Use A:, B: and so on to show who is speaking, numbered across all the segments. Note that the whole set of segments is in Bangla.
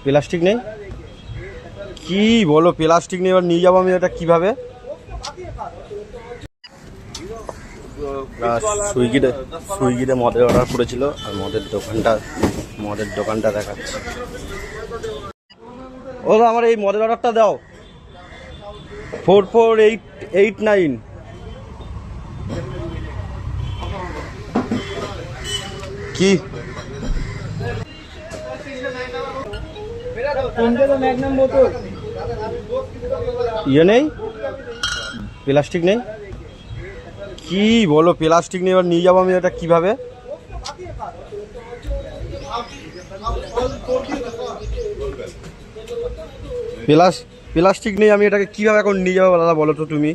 A: প্লাস্টিক নেই কি বলো? প্লাস্টিক নেই, এবার নিয়ে যাবো আমি এটা কিভাবে? সুইগিতে মদের অর্ডার করেছিল আর মদের দোকানটা দেখাচ্ছে। ও আমার এই মদের অর্ডারটা দাও, 448889। কি ইয়ে নেই, প্লাস্টিক নেই কি বলো? প্লাস্টিক নেই, এবার নিয়ে যাবো আমি এটা কিভাবে? প্লাস্টিক নেই, আমি এটাকে কিভাবে এখন নিয়ে যাবো দাদা বলো তো তুমি?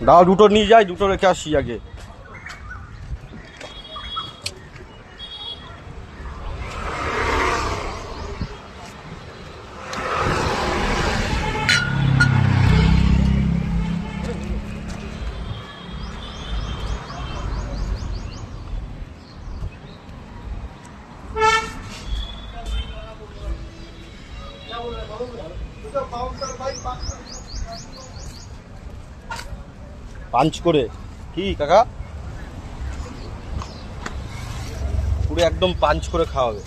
A: দাও দুটো নিয়ে যাই, দুটো রেখে আসি আগে। পাঞ্চ করে কি কাকা? পুরো একদম পাঞ্চ করে খাওয়াবে।